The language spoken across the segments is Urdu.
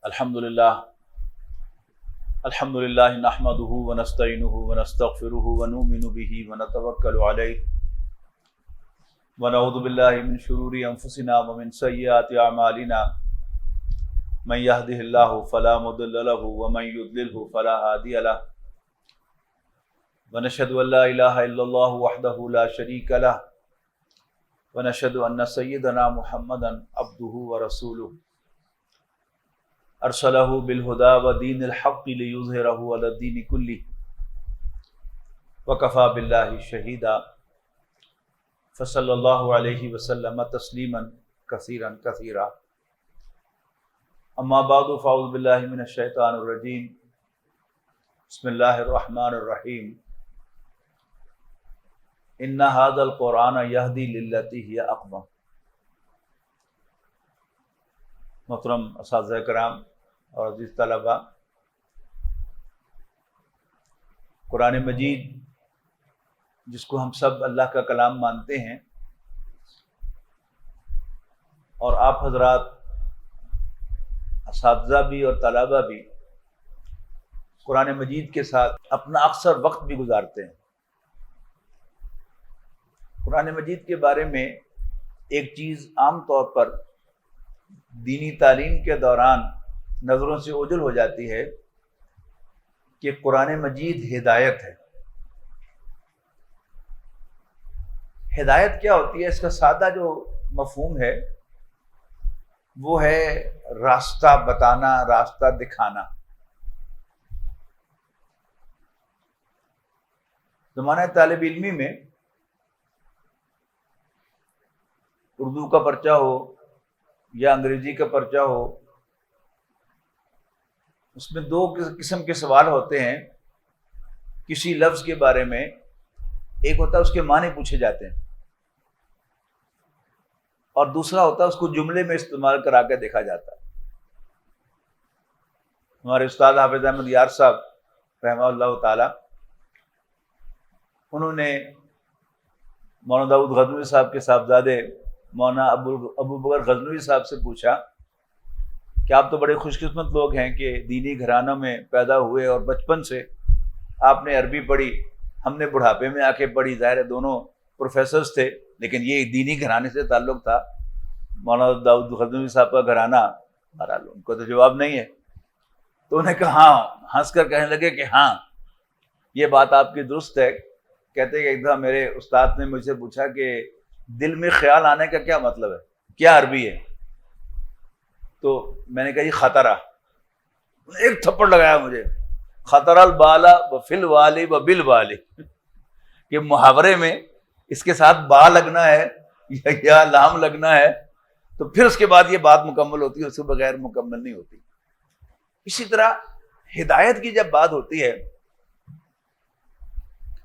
الحمدللہ نحمدہ ونستعینہ ونستغفرہ ونؤمن بہ ونتوکل علیہ ونعوذ باللہ من شرور انفسنا ومن سیئات اعمالنا من یہدہ اللہ فلا مضل لہ ومن یضللہ فلا ہادی لہ ونشہد ان لا الہ الا اللہ وحدہ لا شریک لہ ونشہد ان سیدنا محمدا عبدہ ورسولہ ارسلہ بالہدی ودین الحق لیظہرہ علی الدین کلہ وکفی باللہ شہیدا فصلی اللہ علیہ وسلم تسلیما کثیرا کثیرا اما بعد فاعوذ باللہ من الشیطان الرجیم بسم اللہ الرحمن الرحیم ان ھذا القرآن یہدی للتی ہی اقوم۔ محترم اساتذہ کرام اور عزیز طلباء، قرآن مجید جس کو ہم سب اللہ کا کلام مانتے ہیں، اور آپ حضرات اساتذہ بھی اور طلباء بھی قرآن مجید کے ساتھ اپنا اکثر وقت بھی گزارتے ہیں۔ قرآن مجید کے بارے میں ایک چیز عام طور پر دینی تعلیم کے دوران نظروں سے اوجھل ہو جاتی ہے کہ قرآن مجید ہدایت ہے۔ ہدایت کیا ہوتی ہے؟ اس کا سادہ جو مفہوم ہے وہ ہے راستہ بتانا، راستہ دکھانا۔ زمانہ طالب علمی میں اردو کا پرچہ ہو یا انگریزی کا پرچہ ہو، اس میں دو قسم کے سوال ہوتے ہیں کسی لفظ کے بارے میں۔ ایک ہوتا ہے اس کے معنی پوچھے جاتے ہیں، اور دوسرا ہوتا ہے اس کو جملے میں استعمال کرا کے دیکھا جاتا ہے۔ ہمارے استاد حافظ احمد یار صاحب رحمہ اللہ تعالی، انہوں نے مولانا داؤد غزنوی صاحب کے صاحبزادے مولانا ابو بکر غزنوی صاحب سے پوچھا کہ آپ تو بڑے خوش قسمت لوگ ہیں کہ دینی گھرانوں میں پیدا ہوئے اور بچپن سے آپ نے عربی پڑھی، ہم نے بڑھاپے میں آ کے پڑھی۔ ظاہر ہے دونوں پروفیسرز تھے، لیکن یہ دینی گھرانے سے تعلق تھا۔ مولانا داؤد غزنوی صاحب کا گھرانہ، بہرحال ان کو تو جواب نہیں ہے، تو انہوں نے کہا ہاں، ہنس کر کہنے لگے کہ ہاں یہ بات آپ کی درست ہے۔ کہتے کہ ایک دفعہ میرے استاد نے مجھ سے پوچھا کہ دل میں خیال آنے کا کیا مطلب ہے، کیا عربی ہے؟ تو میں نے کہا یہ خطرہ۔ ایک تھپڑ لگایا مجھے، خطر البالا وفی الوالی وبالوالی، کہ محاورے میں اس کے ساتھ با لگنا ہے یا لام لگنا ہے تو پھر اس کے بعد یہ بات مکمل ہوتی ہے، اس کے بغیر مکمل نہیں ہوتی۔ اسی طرح ہدایت کی جب بات ہوتی ہے،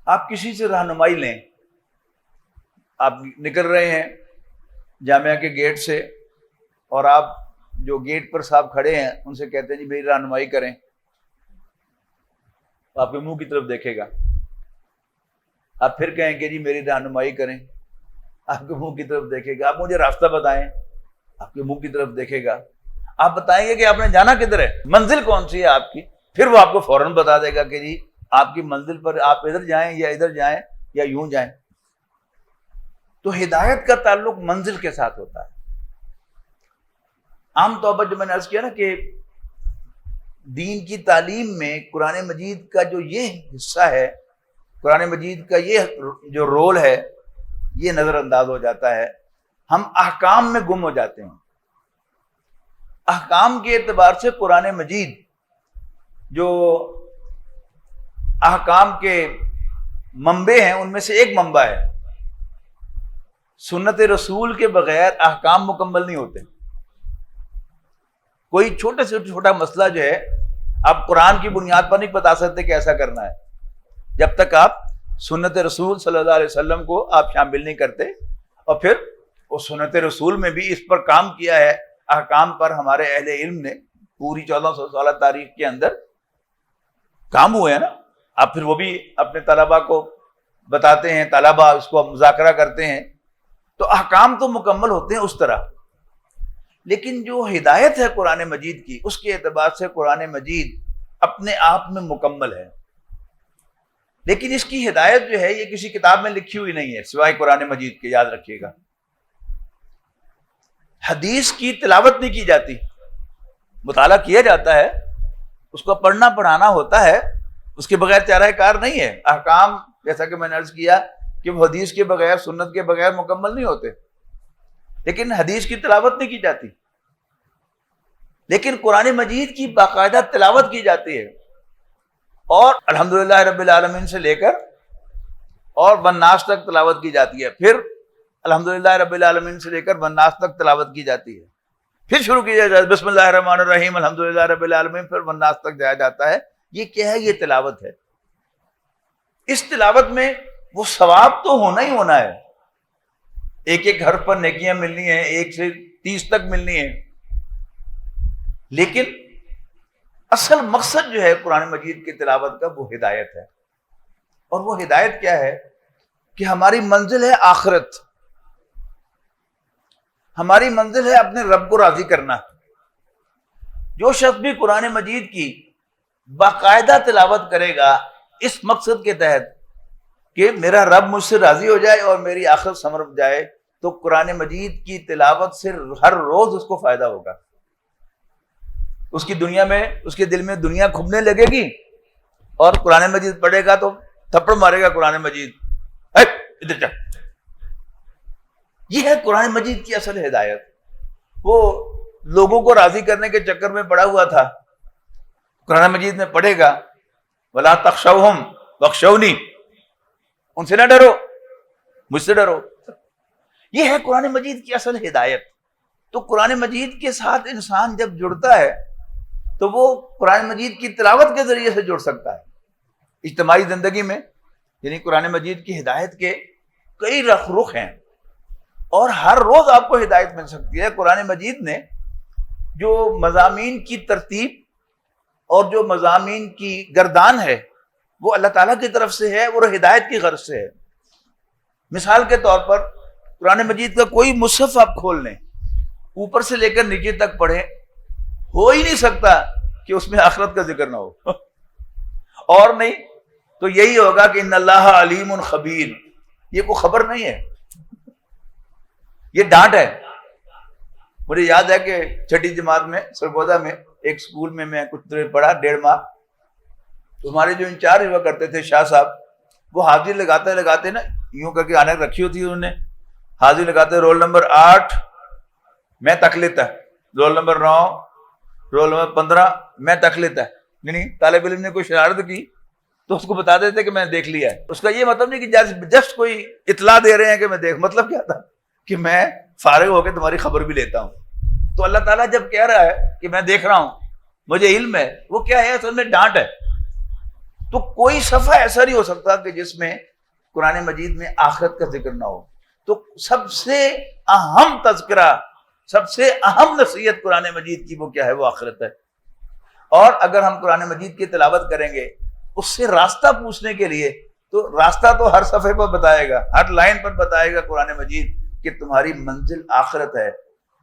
آپ کسی سے رہنمائی لیں، آپ نکل رہے ہیں جامعہ کے گیٹ سے، اور آپ جو گیٹ پر صاحب کھڑے ہیں ان سے کہتے ہیں جی میری رہنمائی کریں، تو آپ کے منہ کی طرف دیکھے گا۔ آپ پھر کہیں کہ جی میری رہنمائی کریں، آپ کے منہ کی طرف دیکھے گا۔ آپ مجھے راستہ بتائیں، آپ کے منہ کی طرف دیکھے گا۔ آپ بتائیں گے کہ آپ نے جانا کدھر ہے، منزل کون سی ہے آپ کی، پھر وہ آپ کو فوراً بتا دے گا کہ جی آپ کی منزل پر آپ ادھر جائیں یا ادھر جائیں یا یوں جائیں۔ تو ہدایت کا تعلق منزل کے ساتھ ہوتا ہے۔ عام طور پر جو میں نے عرض کیا نا کہ دین کی تعلیم میں قرآن مجید کا جو یہ حصہ ہے، قرآن مجید کا یہ جو رول ہے، یہ نظر انداز ہو جاتا ہے۔ ہم احکام میں گم ہو جاتے ہیں۔ احکام کے اعتبار سے قرآن مجید جو احکام کے منبع ہیں ان میں سے ایک منبع ہے۔ سنت رسول کے بغیر احکام مکمل نہیں ہوتے۔ کوئی چھوٹے سے چھوٹا مسئلہ جو ہے آپ قرآن کی بنیاد پر نہیں بتا سکتے کہ ایسا کرنا ہے، جب تک آپ سنت رسول صلی اللہ علیہ وسلم کو آپ شامل نہیں کرتے۔ اور پھر وہ سنت رسول میں بھی اس پر کام کیا ہے، احکام پر ہمارے اہل علم نے پوری 1400 سالہ تاریخ کے اندر کام ہوئے ہیں نا۔ آپ پھر وہ بھی اپنے طلباء کو بتاتے ہیں، طلباء اس کو مذاکرہ کرتے ہیں، تو احکام تو مکمل ہوتے ہیں اس طرح۔ لیکن جو ہدایت ہے قرآن مجید کی، اس کے اعتبار سے قرآن مجید اپنے آپ میں مکمل ہے، لیکن اس کی ہدایت جو ہے یہ کسی کتاب میں لکھی ہوئی نہیں ہے سوائے قرآن مجید کے، یاد رکھیے گا۔ حدیث کی تلاوت نہیں کی جاتی، مطالعہ کیا جاتا ہے، اس کو پڑھنا پڑھانا ہوتا ہے، اس کے بغیر چارہ کار نہیں ہے۔ احکام جیسا کہ میں نے عرض کیا کہ وہ حدیث کے بغیر، سنت کے بغیر مکمل نہیں ہوتے، لیکن حدیث کی تلاوت نہیں کی جاتی، لیکن قرآن مجید کی باقاعدہ تلاوت کی جاتی ہے، اور الحمدللہ رب العالمین سے لے کر اور والناس تک تلاوت کی جاتی ہے، پھر الحمدللہ رب العالمین سے لے کر والناس تک تلاوت کی جاتی ہے، پھر شروع کیا جاتا ہے بسم اللہ الرحمن الرحیم الحمدللہ رب العالمین، پھر والناس تک جایا جاتا ہے۔ یہ کیا ہے؟ یہ تلاوت ہے۔ اس تلاوت میں وہ ثواب تو ہونا ہی ہونا ہے، ایک ایک حرف پر نیکیاں ملنی ہیں، 1 سے 30 تک ملنی ہیں، لیکن اصل مقصد جو ہے قرآن مجید کی تلاوت کا وہ ہدایت ہے۔ اور وہ ہدایت کیا ہے کہ ہماری منزل ہے آخرت، ہماری منزل ہے اپنے رب کو راضی کرنا۔ جو شخص بھی قرآن مجید کی باقاعدہ تلاوت کرے گا اس مقصد کے تحت کہ میرا رب مجھ سے راضی ہو جائے اور میری آخرت سنور جائے، تو قرآن مجید کی تلاوت سے ہر روز اس کو فائدہ ہوگا۔ اس کی دنیا میں، اس کے دل میں دنیا کھبنے لگے گی، اور قرآن مجید پڑھے گا تو تھپڑ مارے گا قرآن مجید، ادھر چل۔ یہ ہے قرآن مجید کی اصل ہدایت۔ وہ لوگوں کو راضی کرنے کے چکر میں پڑا ہوا تھا، قرآن مجید میں پڑھے گا وَلَا تَخْشَوْهُمْ وَاخْشَوْنِي، ان سے نہ ڈرو، مجھ سے ڈرو۔ یہ ہے قرآن مجید کی اصل ہدایت۔ تو قرآن مجید کے ساتھ انسان جب جڑتا ہے تو وہ قرآن مجید کی تلاوت کے ذریعے سے جڑ سکتا ہے۔ اجتماعی زندگی میں یعنی قرآن مجید کی ہدایت کے کئی رخ ہیں، اور ہر روز آپ کو ہدایت مل سکتی ہے۔ قرآن مجید نے جو مضامین کی ترتیب اور جو مضامین کی گردان ہے وہ اللہ تعالیٰ کی طرف سے ہے، اور ہدایت کی غرض سے ہے۔ مثال کے طور پر قرآن مجید کا کوئی مصحف آپ کھول لیں، اوپر سے لے کر نیچے تک پڑھیں، ہو ہی نہیں سکتا کہ اس میں آخرت کا ذکر نہ ہو، اور نہیں تو یہی ہوگا کہ ان اللہ علیم خبیر۔ یہ کوئی خبر نہیں ہے، یہ ڈانٹ ہے۔ مجھے یاد ہے کہ چھٹی جماعت میں سرگودا میں ایک سکول میں کچھ دیر پڑھا، 1.5 ماہ۔ تو ہمارے جو انچارج ہوا کرتے تھے شاہ صاحب، وہ حاضری لگاتے لگاتے نا یوں کر کے آنے رکھی ہوتی ہے انہوں نے، حاضری لگاتے رول نمبر 8 میں تک لیتا ہے، رول نمبر 9، رول نمبر 15 میں تک لیتا ہے۔ یعنی طالب علم نے کوئی شرارت کی تو اس کو بتا دیتے کہ میں نے دیکھ لیا ہے۔ اس کا یہ مطلب نہیں کہ جسٹ کوئی اطلاع دے رہے ہیں کہ میں دیکھ، مطلب کیا تھا کہ میں فارغ ہو کے تمہاری خبر بھی لیتا ہوں۔ تو اللہ تعالیٰ جب کہہ رہا ہے کہ میں دیکھ رہا ہوں، مجھے علم ہے، وہ کیا ہے؟ اصل میں ڈانٹ ہے۔ تو کوئی صفحہ ایسا نہیں ہو سکتا کہ جس میں قرآن مجید میں آخرت کا ذکر نہ ہو۔ تو سب سے اہم تذکرہ، سب سے اہم نصیحت قرآن مجید کی وہ کیا ہے؟ وہ آخرت ہے۔ اور اگر ہم قرآن مجید کی تلاوت کریں گے اس سے راستہ پوچھنے کے لیے، تو راستہ تو ہر صفحے پر بتائے گا، ہر لائن پر بتائے گا قرآن مجید کہ تمہاری منزل آخرت ہے،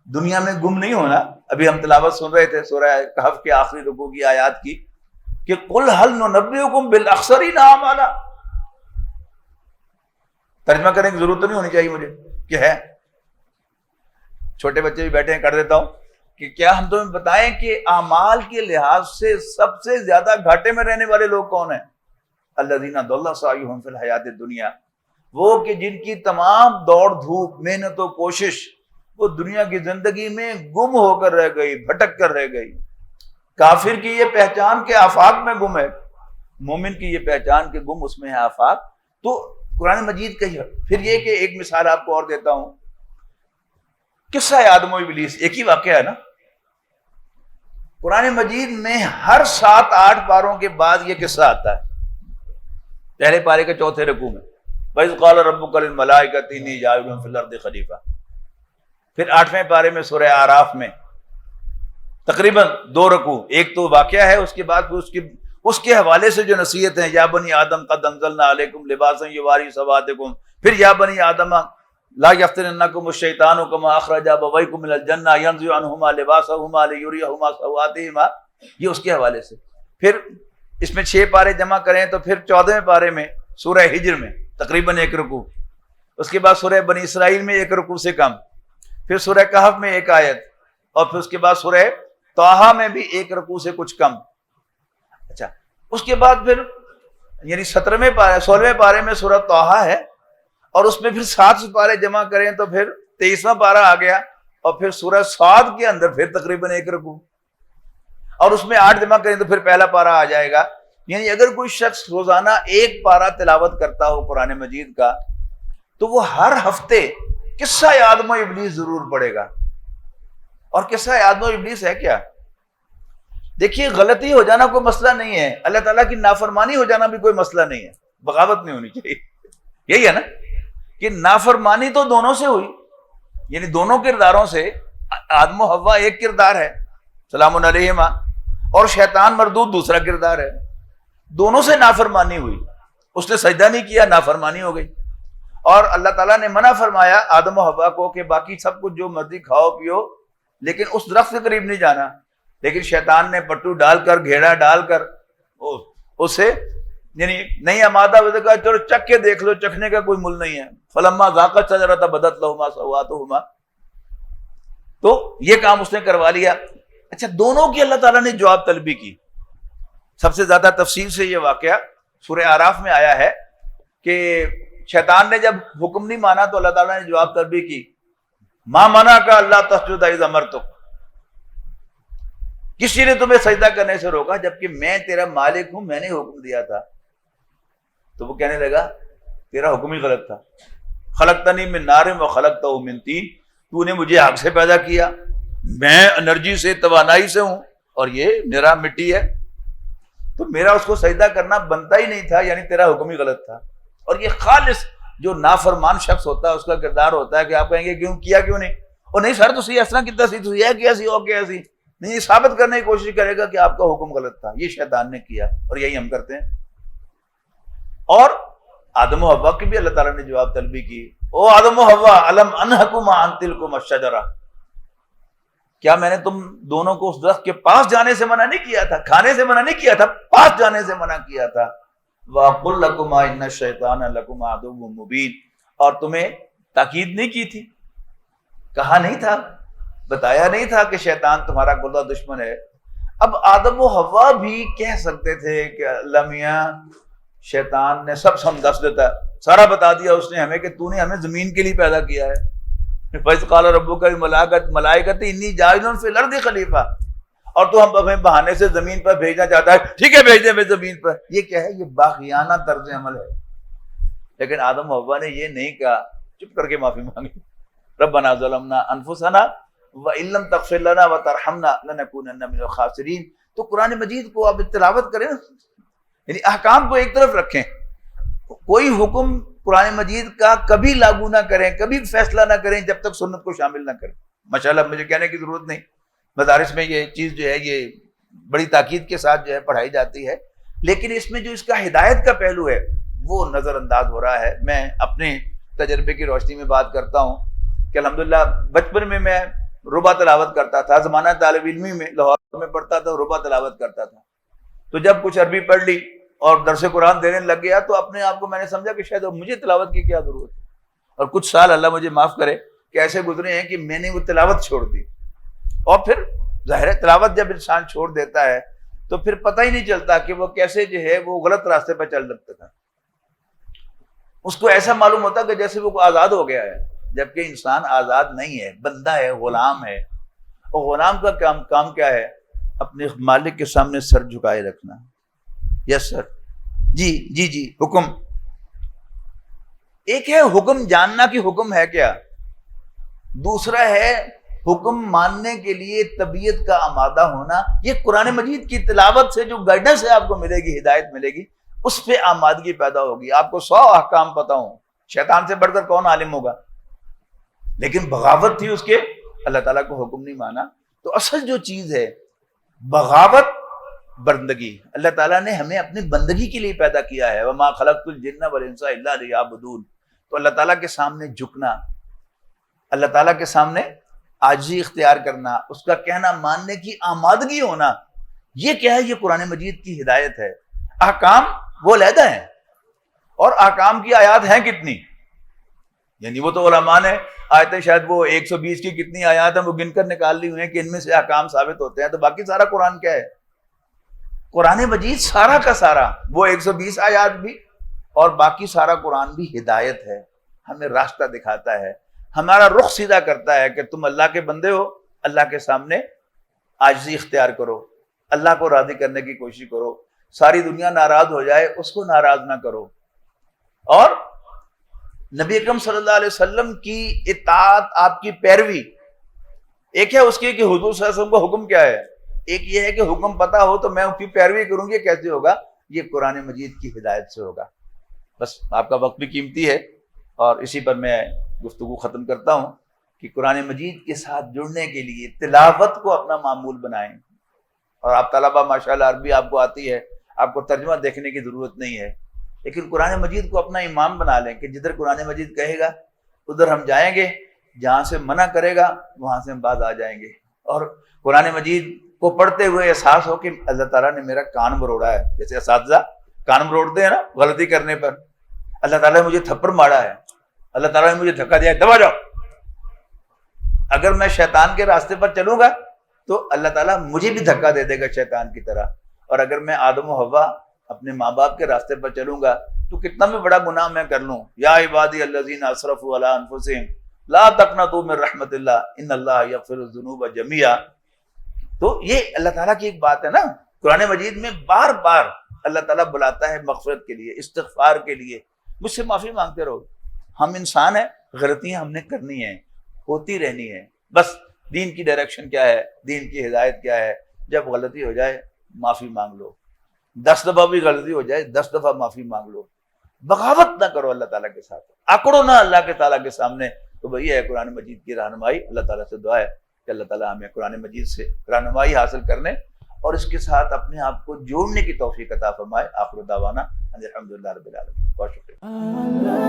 دنیا میں گم نہیں ہونا۔ ابھی ہم تلاوت سن رہے تھے سورہ کہف کے آخری رکوع کی آیات کی کہ قل هل ننبئکم بالاخسرین اعمالا۔ ترجمہ کرنے کی ضرورت تو نہیں ہونی چاہیے مجھے کہ ہے، چھوٹے بچے بھی بیٹھے ہیں، کر دیتا ہوں کہ کیا ہم تمہیں بتائیں کہ اعمال کے لحاظ سے سب سے زیادہ گھاٹے میں رہنے والے لوگ کون ہیں؟ الذین ضل سعیہم فی الحیاۃ الدنیا، وہ کہ جن کی تمام دوڑ دھوپ، محنت و کوشش وہ دنیا کی زندگی میں گم ہو کر رہ گئی، بھٹک کر رہ گئی۔ کافر کی یہ پہچان کہ آفاق میں گم ہے، مومن کی یہ پہچان کہ گم اس میں ہے آفاق۔ تو قرآن مجید کا پھر یہ کہ ایک مثال آپ کو اور دیتا ہوں، قصہ آدم و ابلیس، ایک ہی واقعہ ہے نا۔ قرآن مجید میں ہر 7-8 پاروں کے بعد یہ قصہ آتا ہے۔ پہلے پارے کے 4تھے رکوع میں وَإِذْ قَالَ رَبُّكَ لِلْمَلَائِكَةِ إِنِّي جَاعِلٌ فِي الْأَرْضِ خَلِيفَةً، پھر 8ویں پارے میں سورہ اعراف میں تقریباً 2 رکوع، ایک تو واقعہ ہے، اس کے بعد اس کے حوالے سے جو نصیحت ہیں، یا بنی آدم قد انزلنا علیکم لباسا یواری سوآتکم، پھر یا بنی آدم لا یفتننکم الشیطان کما اخرج ابویکم من الجنہ ینزع عنہما لباسہما لیریہما سوآتہما، یہ اس کے حوالے سے۔ پھر اس میں 6 پارے جمع کریں تو پھر 14ویں پارے میں سورہ ہجر میں تقریباً 1 رکوع، اس کے بعد سورہ بنی اسرائیل میں 1 رکوع سے کم، پھر سورہ کہف میں 1 آیت، اور پھر اس کے بعد سورہ طٰہٰ میں بھی 1 رکوع سے کچھ کم۔ اچھا، اس کے بعد پھر یعنی 17ویں پارے 16ویں پارے میں سورہ طٰہٰ ہے، اور اس میں پھر 7 پارے جمع کریں تو پھر 23واں پارہ آ گیا، اور پھر سورہ صاد کے اندر پھر تقریباً 1 رکوع، اور اس میں 8 جمع کریں تو پھر پہلا پارہ آ جائے گا۔ یعنی اگر کوئی شخص روزانہ 1 پارہ تلاوت کرتا ہو قرآن مجید کا، تو وہ ہر ہفتے قصہ آدم و ابلیس ضرور پڑھے گا۔ اور قصہ آدم و ابلیس ہے کیا؟ دیکھیے، غلطی ہو جانا کوئی مسئلہ نہیں ہے، اللہ تعالیٰ کی نافرمانی ہو جانا بھی کوئی مسئلہ نہیں ہے، بغاوت نہیں ہونی چاہیے۔ یہی ہے نا کہ نافرمانی تو دونوں سے ہوئی، یعنی دونوں کرداروں سے، آدم و حوا ایک کردار ہے سلام علیہما، اور شیطان مردود دوسرا کردار ہے، دونوں سے نافرمانی ہوئی۔ اس نے سجدہ نہیں کیا، نافرمانی ہو گئی، اور اللہ تعالیٰ نے منع فرمایا آدم و حوا کو کہ باقی سب کچھ جو مرضی کھاؤ پیو، لیکن اس درخت کے قریب نہیں جانا۔ لیکن شیطان نے پٹو ڈال کر، گھیڑا ڈال کر اسے یعنی نہیں آمادہ ہوئے، کہا چلو چکھ کے دیکھ لو، چکھنے کا کوئی مل نہیں ہے۔ فلما ذاقت شجرۃ بدت لہما سوآتہما، تو یہ کام اس نے کروا لیا۔ اچھا، دونوں کی اللہ تعالیٰ نے جواب طلبی کی۔ سب سے زیادہ تفصیل سے یہ واقعہ سورہ اعراف میں آیا ہے کہ شیطان نے جب حکم نہیں مانا تو اللہ تعالیٰ نے جواب طلبی کی، ما منعک اللہ تسجد اذ امرتک، کس چیز نے تمہیں سجدہ کرنے سے روکا جبکہ میں تیرا مالک ہوں، میں نے حکم دیا تھا؟ تو وہ کہنے لگا تیرا حکم ہی غلط تھا، خلقتنی من نار و خلقتہ من طین، تو نے مجھے آگ سے پیدا کیا، میں انرجی سے، توانائی سے ہوں، اور یہ میرا مٹی ہے، تو میرا اس کو سجدہ کرنا بنتا ہی نہیں تھا، یعنی تیرا حکم ہی غلط تھا۔ اور یہ خالص جو نافرمان شخص ہوتا ہے اس کا کردار ہوتا ہے کہ آپ کہیں گے کیوں کیا، کیوں نہیں، اور نہیں سر تسی اس طرح کیتا سی، تسی یہ کیا سی، وہ کیا سی، نہیں، یہ ثابت کرنے کی کوشش کرے گا کہ آپ کا حکم غلط تھا، یہ شیطان نے کیا، اور یہی ہم کرتے ہیں۔ اور آدم و حوا کی بھی اللہ تعالیٰ نے جواب طلبی کی، او آدم و حوا الم انہکما عن تلکما الشجرہ، کیا میں نے تم دونوں کو اس درخت کے پاس جانے سے منع نہیں کیا تھا، کھانے سے منع نہیں کیا تھا، پاس جانے سے منع کیا تھا؟ وَأَقُلْ لَكُمَا إِنَّ الشَّيْطَانَ لَكُمْ عَدُوٌّ مُّبِينٌ، اور تمہیں تاکید نہیں کی تھی، کہا نہیں تھا، بتایا نہیں تھا کہ شیطان تمہارا گردہ دشمن ہے؟ اب آدم و حوا بھی کہہ سکتے تھے کہ اللہ میاں شیطان نے سب دس دیتا ہے، سارا بتا دیا اس نے ہمیں کہ تو نے ہمیں زمین کے لیے پیدا کیا ہے، فَإِذْ قَالَ رَبُّكَ لِلْمَلَائِكَةِ إِنِّي جَاعِلٌ فِي الْأَرْضِ خَلِيفَةً، اور تو ہم ہمیں بہانے سے زمین پر بھیجنا چاہتا ہے، ٹھیک ہے بھیج دیں ہمیں زمین پر۔ یہ کیا ہے؟ یہ باغیانہ طرز عمل ہے۔ لیکن آدم و حوا نے یہ نہیں کہا، چپ کر کے معافی مانگی، ربنا ظلمنا انفسنا وَإِن لَّمْ تَغْفِرْ لَنَا وَتَرْحَمْنَا لَنَكُونَنَّ مِنَ الْخَاسِرِينَ۔ تو قرآن مجید کو آپ تلاوت کریں، یعنی احکام کو ایک طرف رکھیں، کوئی حکم قرآن مجید کا کبھی لاگو نہ کریں، کبھی فیصلہ نہ کریں جب تک سنت کو شامل نہ کریں۔ ماشاءاللہ مجھے کہنے کی ضرورت نہیں، مدارس میں یہ چیز جو ہے یہ بڑی تاکید کے ساتھ جو ہے پڑھائی جاتی ہے، لیکن اس میں جو اس کا ہدایت کا پہلو ہے وہ نظر انداز ہو رہا ہے۔ میں اپنے تجربے کی روشنی میں بات کرتا ہوں کہ الحمدللہ بچپن میں ربع تلاوت کرتا تھا، زمانہ طالب علمی میں لاہور میں پڑھتا تھا، ربع تلاوت کرتا تھا، تو جب کچھ عربی پڑھ لی اور درس قرآن دینے لگ گیا تو اپنے آپ کو میں نے سمجھا کہ شاید مجھے تلاوت کی کیا ضرورت ہے، اور کچھ سال اللہ مجھے معاف کرے کہ ایسے گزرے ہیں کہ میں نے وہ تلاوت چھوڑ دی، اور پھر ظاہر ہے تلاوت جب انسان چھوڑ دیتا ہے تو پھر پتہ ہی نہیں چلتا کہ وہ کیسے جو ہے وہ غلط راستے پہ چل سکتا تھا، اس کو ایسا معلوم ہوتا کہ جیسے وہ آزاد ہو گیا ہے، جبکہ انسان آزاد نہیں ہے، بندہ ہے، غلام ہے، اور غلام کا کام کیا ہے؟ اپنے مالک کے سامنے سر جھکائے رکھنا، یس سر، جی جی جی، حکم۔ ایک ہے حکم جاننا کہ حکم ہے کیا، دوسرا ہے حکم ماننے کے لیے طبیعت کا آمادہ ہونا۔ یہ قرآن مجید کی تلاوت سے جو گائیڈنس ہے آپ کو ملے گی، ہدایت ملے گی، اس پہ آمادگی پیدا ہوگی۔ آپ کو 100 احکام پتہ ہوں، شیطان سے بڑھ کر کون عالم ہوگا، لیکن بغاوت تھی اس کے، اللہ تعالیٰ کو حکم نہیں مانا۔ تو اصل جو چیز ہے بغاوت، بندگی، اللہ تعالیٰ نے ہمیں اپنی بندگی کے لیے پیدا کیا ہے، وَمَا خَلَقْتُ الْجِنَّ وَالْإِنسَ إِلَّا لِيَعْبُدُونَ۔ تو اللہ تعالیٰ کے سامنے جھکنا، اللہ تعالیٰ کے سامنے عاجزی اختیار کرنا، اس کا کہنا ماننے کی آمادگی ہونا، یہ کیا ہے؟ یہ قرآن مجید کی ہدایت ہے۔ احکام وہ علیحدہ ہیں، اور احکام کی آیات ہیں کتنی؟ یعنی وہ تو علماء نے آیتیں شاید وہ 120 کی کتنی آیات ہیں وہ گن کر نکال لی ہوئی ہیں کہ ان میں سے احکام ثابت ہوتے ہیں، تو باقی سارا قرآن کیا ہے؟ قرآن مجید سارا کا سارا، وہ 120 آیات بھی اور باقی سارا قرآن بھی ہدایت ہے، ہمیں راستہ دکھاتا ہے، ہمارا رخ سیدھا کرتا ہے کہ تم اللہ کے بندے ہو، اللہ کے سامنے عاجزی اختیار کرو، اللہ کو راضی کرنے کی کوشش کرو، ساری دنیا ناراض ہو جائے اس کو ناراض نہ کرو، اور نبی اکرم صلی اللہ علیہ وسلم کی اطاعت، آپ کی پیروی، ایک ہے اس کی کہ حضور صلی اللہ علیہ وسلم کا حکم کیا ہے، ایک یہ ہے کہ حکم پتا ہو تو میں اس کی پیروی کروں گی، کیسے ہوگا؟ یہ قرآن مجید کی ہدایت سے ہوگا۔ بس آپ کا وقت بھی قیمتی ہے، اور اسی پر میں گفتگو ختم کرتا ہوں کہ قرآن مجید کے ساتھ جڑنے کے لیے تلاوت کو اپنا معمول بنائیں، اور آپ طلبہ ماشاءاللہ عربی آپ کو آتی ہے، آپ کو ترجمہ دیکھنے کی ضرورت نہیں ہے، لیکن قرآن مجید کو اپنا امام بنا لیں کہ جدھر قرآن مجید کہے گا ادھر ہم جائیں گے، جہاں سے منع کرے گا وہاں سے ہم باز آ جائیں گے، اور قرآن مجید کو پڑھتے ہوئے احساس ہو کہ اللہ تعالیٰ نے میرا کان مروڑا ہے، جیسے اساتذہ کان مروڑتے ہیں نا غلطی کرنے پر، اللہ تعالیٰ نے مجھے تھپڑ مارا ہے، اللہ تعالیٰ نے مجھے دھکا دیا ہے، دبا جاؤ۔ اگر میں شیطان کے راستے پر چلوں گا تو اللہ تعالیٰ مجھے بھی دھکا دے دے گا شیطان کی طرح، اور اگر میں آدم و حوا اپنے ماں باپ کے راستے پر چلوں گا تو کتنا بھی بڑا گناہ میں کر لوں، یا عبادی الذین اسرفوا علی انفسہم لا تقنطوا من رحمت اللہ ان اللہ یغفر الذنوب جميعا، تو یہ اللہ تعالیٰ کی ایک بات ہے نا، قرآن مجید میں بار بار اللہ تعالیٰ بلاتا ہے مغفرت کے لیے، استغفار کے لیے، مجھ سے معافی مانگتے رہو، ہم انسان ہیں، غلطیاں ہم نے کرنی ہیں، ہوتی رہنی ہے، بس دین کی ڈائریکشن کیا ہے، دین کی ہدایت کیا ہے، جب غلطی ہو جائے معافی مانگ لو، 10 دفعہ بھی غلطی ہو جائے 10 دفعہ معافی مانگ لو، بغاوت نہ کرو اللہ تعالیٰ کے ساتھ، آکڑو نہ اللہ کے تعالیٰ کے سامنے، تو وہی ہے قرآن مجید کی رہنمائی۔ اللہ تعالیٰ سے دعا ہے کہ اللہ تعالیٰ ہمیں قرآن مجید سے رہنمائی حاصل کرنے اور اس کے ساتھ اپنے آپ کو جوڑنے کی توفیق عطا فرمائے۔ آخر دعوانا الحمدللہ رب العالمین۔ بہت شکریہ۔